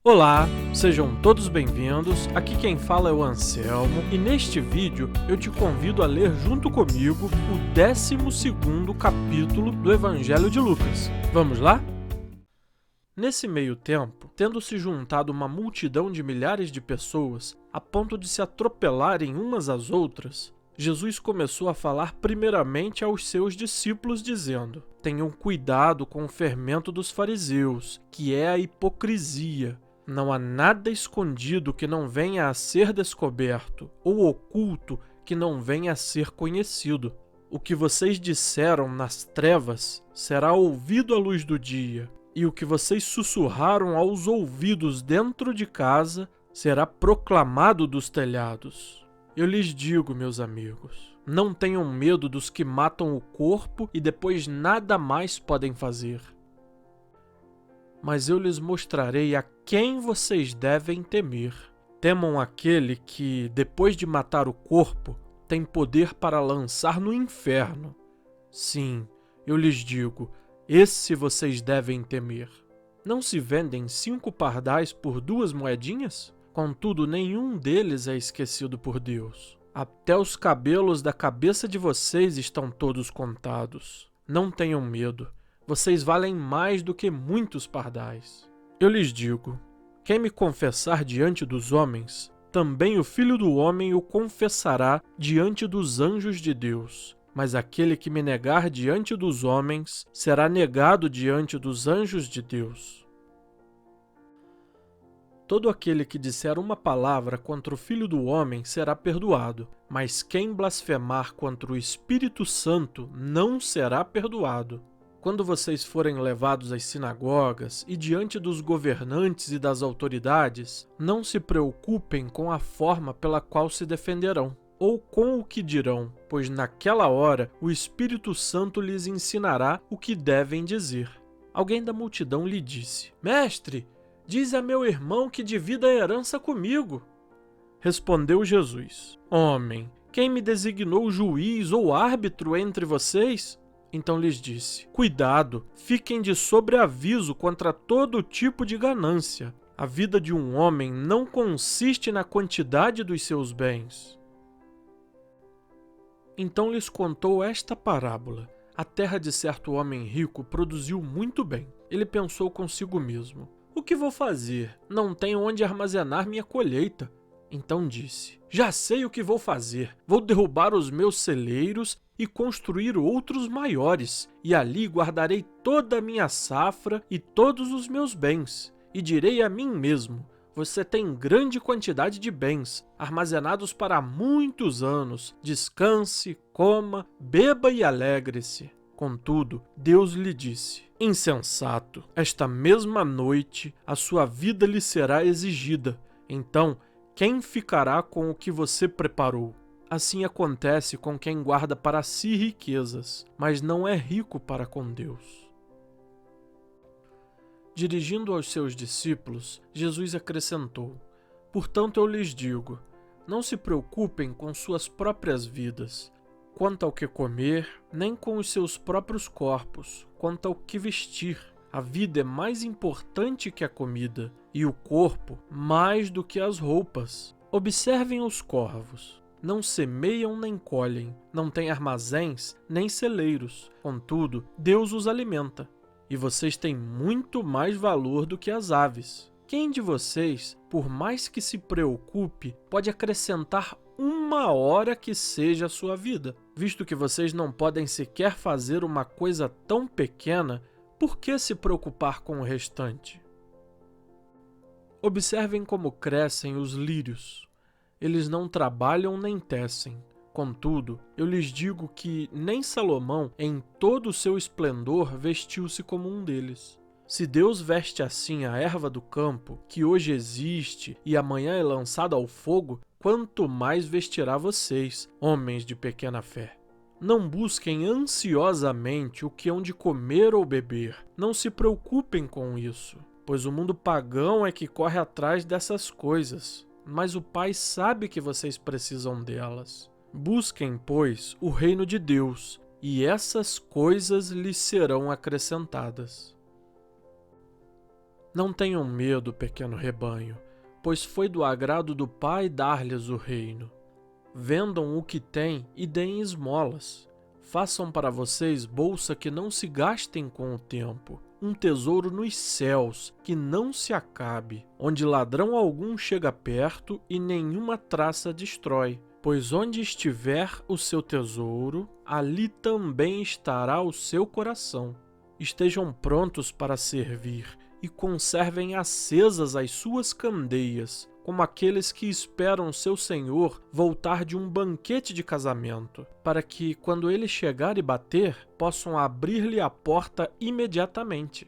Olá, sejam todos bem-vindos. Aqui quem fala é o Anselmo e neste vídeo eu te convido a ler junto comigo o 12º capítulo do Evangelho de Lucas. Vamos lá? Nesse meio tempo, tendo se juntado uma multidão de milhares de pessoas a ponto de se atropelarem umas às outras, Jesus começou a falar primeiramente aos seus discípulos, dizendo: tenham cuidado com o fermento dos fariseus, que é a hipocrisia. Não há nada escondido que não venha a ser descoberto, ou oculto que não venha a ser conhecido. O que vocês disseram nas trevas será ouvido à luz do dia, e o que vocês sussurraram aos ouvidos dentro de casa será proclamado dos telhados. Eu lhes digo, meus amigos, não tenham medo dos que matam o corpo e depois nada mais podem fazer. Mas eu lhes mostrarei a quem vocês devem temer. Temam aquele que, depois de matar o corpo, tem poder para lançar no inferno. Sim, eu lhes digo, esse vocês devem temer. Não se vendem 5 pardais por 2 moedinhas? Contudo, nenhum deles é esquecido por Deus. Até os cabelos da cabeça de vocês estão todos contados. Não tenham medo. Vocês valem mais do que muitos pardais. Eu lhes digo, quem me confessar diante dos homens, também o Filho do Homem o confessará diante dos anjos de Deus. Mas aquele que me negar diante dos homens, será negado diante dos anjos de Deus. Todo aquele que disser uma palavra contra o Filho do Homem será perdoado, mas quem blasfemar contra o Espírito Santo não será perdoado. Quando vocês forem levados às sinagogas e diante dos governantes e das autoridades, não se preocupem com a forma pela qual se defenderão, ou com o que dirão, pois naquela hora o Espírito Santo lhes ensinará o que devem dizer. Alguém da multidão lhe disse: Mestre, diz a meu irmão que divida a herança comigo. Respondeu Jesus: Homem, quem me designou juiz ou árbitro entre vocês? Então lhes disse: Cuidado, fiquem de sobreaviso contra todo tipo de ganância. A vida de um homem não consiste na quantidade dos seus bens. Então lhes contou esta parábola. A terra de certo homem rico produziu muito bem. Ele pensou consigo mesmo: O que vou fazer? Não tenho onde armazenar minha colheita. Então disse: Já sei o que vou fazer. Vou derrubar os meus celeiros e construir outros maiores, e ali guardarei toda a minha safra e todos os meus bens. E direi a mim mesmo: Você tem grande quantidade de bens, armazenados para muitos anos. Descanse, coma, beba e alegre-se. Contudo, Deus lhe disse: Insensato, esta mesma noite a sua vida lhe será exigida. Então, quem ficará com o que você preparou? Assim acontece com quem guarda para si riquezas, mas não é rico para com Deus. Dirigindo aos seus discípulos, Jesus acrescentou: Portanto eu lhes digo, não se preocupem com suas próprias vidas, quanto ao que comer, nem com os seus próprios corpos, quanto ao que vestir. A vida é mais importante que a comida, e o corpo mais do que as roupas. Observem os corvos. Não semeiam nem colhem, não têm armazéns nem celeiros. Contudo, Deus os alimenta. E vocês têm muito mais valor do que as aves. Quem de vocês, por mais que se preocupe, pode acrescentar 1 hora que seja a sua vida? Visto que vocês não podem sequer fazer uma coisa tão pequena, por que se preocupar com o restante? Observem como crescem os lírios. Eles não trabalham nem tecem. Contudo, eu lhes digo que nem Salomão, em todo o seu esplendor, vestiu-se como um deles. Se Deus veste assim a erva do campo, que hoje existe e amanhã é lançada ao fogo, quanto mais vestirá vocês, homens de pequena fé. Não busquem ansiosamente o que hão de comer ou beber. Não se preocupem com isso, pois o mundo pagão é que corre atrás dessas coisas. Mas o Pai sabe que vocês precisam delas. Busquem, pois, o reino de Deus, e essas coisas lhes serão acrescentadas. Não tenham medo, pequeno rebanho, pois foi do agrado do Pai dar-lhes o reino. Vendam o que têm e deem esmolas. Façam para vocês bolsa que não se gastem com o tempo, um tesouro nos céus que não se acabe, onde ladrão algum chega perto e nenhuma traça destrói. Pois onde estiver o seu tesouro, ali também estará o seu coração. Estejam prontos para servir e conservem acesas as suas candeias, como aqueles que esperam seu senhor voltar de um banquete de casamento, para que, quando ele chegar e bater, possam abrir-lhe a porta imediatamente.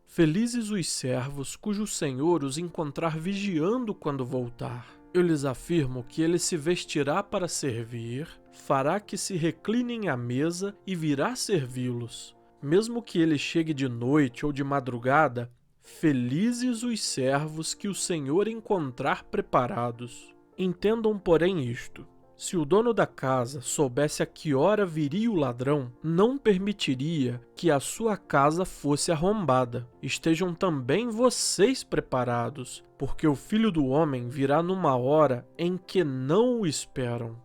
Felizes os servos cujo senhor os encontrar vigiando quando voltar. Eu lhes afirmo que ele se vestirá para servir, fará que se reclinem à mesa e virá servi-los. Mesmo que ele chegue de noite ou de madrugada, felizes os servos que o Senhor encontrar preparados. Entendam, porém, isto. Se o dono da casa soubesse a que hora viria o ladrão, não permitiria que a sua casa fosse arrombada. Estejam também vocês preparados, porque o Filho do Homem virá numa hora em que não o esperam.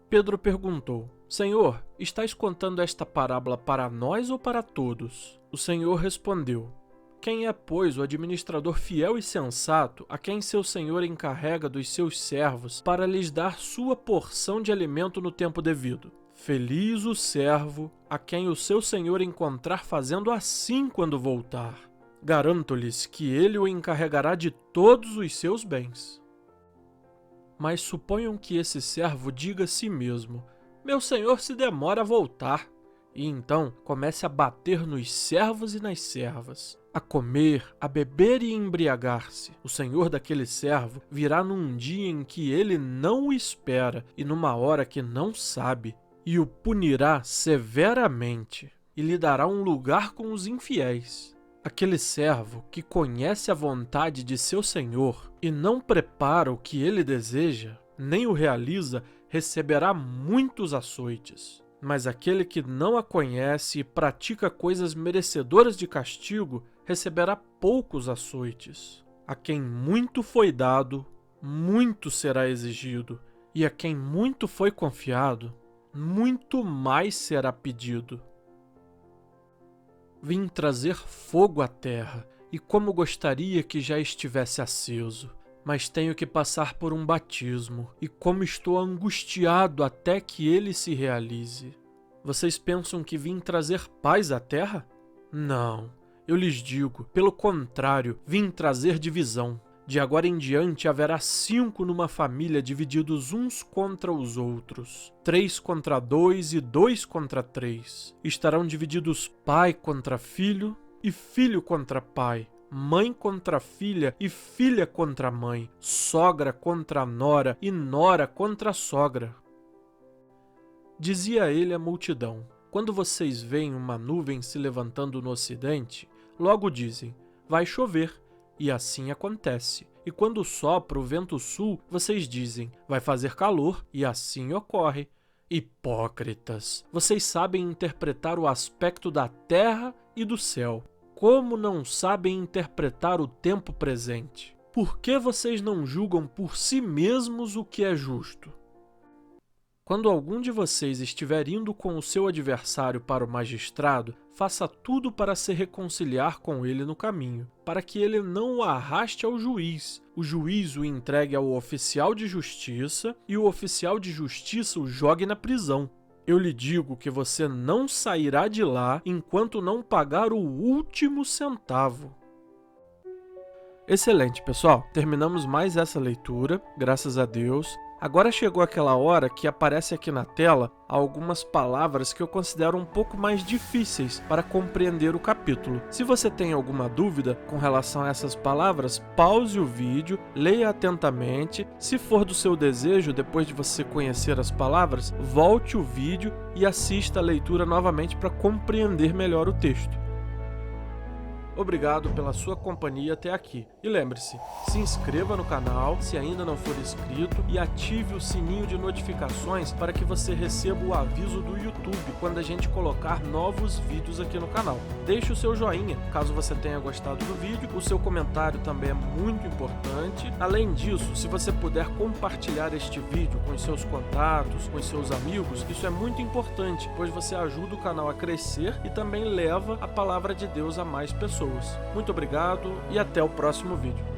Pedro perguntou: Senhor, estás contando esta parábola para nós ou para todos? O Senhor respondeu: Quem é, pois, o administrador fiel e sensato, a quem seu senhor encarrega dos seus servos para lhes dar sua porção de alimento no tempo devido? Feliz o servo a quem o seu senhor encontrar fazendo assim quando voltar. Garanto-lhes que ele o encarregará de todos os seus bens. Mas suponham que esse servo diga a si mesmo: Meu senhor se demora a voltar. E então comece a bater nos servos e nas servas, a comer, a beber e embriagar-se. O senhor daquele servo virá num dia em que ele não o espera e numa hora que não sabe, e o punirá severamente, e lhe dará um lugar com os infiéis. Aquele servo que conhece a vontade de seu senhor e não prepara o que ele deseja, nem o realiza, receberá muitos açoites. Mas aquele que não a conhece e pratica coisas merecedoras de castigo, receberá poucos açoites. A quem muito foi dado, muito será exigido, e a quem muito foi confiado, muito mais será pedido. Vim trazer fogo à terra, e como gostaria que já estivesse aceso. Mas tenho que passar por um batismo, e como estou angustiado até que ele se realize. Vocês pensam que vim trazer paz à terra? Não, eu lhes digo, pelo contrário, vim trazer divisão. De agora em diante haverá 5 numa família divididos uns contra os outros, 3 contra 2 e 2 contra 3. Estarão divididos pai contra filho e filho contra pai, mãe contra filha e filha contra mãe, sogra contra nora e nora contra sogra. Dizia ele à multidão: Quando vocês veem uma nuvem se levantando no ocidente, logo dizem: vai chover, e assim acontece. E quando sopra o vento sul, vocês dizem: vai fazer calor, e assim ocorre. Hipócritas! Vocês sabem interpretar o aspecto da terra e do céu. Como não sabem interpretar o tempo presente? Por que vocês não julgam por si mesmos o que é justo? Quando algum de vocês estiver indo com o seu adversário para o magistrado, faça tudo para se reconciliar com ele no caminho, para que ele não o arraste ao juiz, o juiz o entregue ao oficial de justiça e o oficial de justiça o jogue na prisão. Eu lhe digo que você não sairá de lá enquanto não pagar o último centavo. Excelente, pessoal! Terminamos mais essa leitura, graças a Deus. Agora chegou aquela hora que aparece aqui na tela algumas palavras que eu considero um pouco mais difíceis para compreender o capítulo. Se você tem alguma dúvida com relação a essas palavras, pause o vídeo, leia atentamente. Se for do seu desejo, depois de você conhecer as palavras, volte o vídeo e assista a leitura novamente para compreender melhor o texto. Obrigado pela sua companhia até aqui. E lembre-se, se inscreva no canal se ainda não for inscrito e ative o sininho de notificações para que você receba o aviso do YouTube quando a gente colocar novos vídeos aqui no canal. Deixe o seu joinha, caso você tenha gostado do vídeo, o seu comentário também é muito importante. Além disso, se você puder compartilhar este vídeo com os seus contatos, com os seus amigos, isso é muito importante, pois você ajuda o canal a crescer e também leva a palavra de Deus a mais pessoas. Muito obrigado e até o próximo vídeo.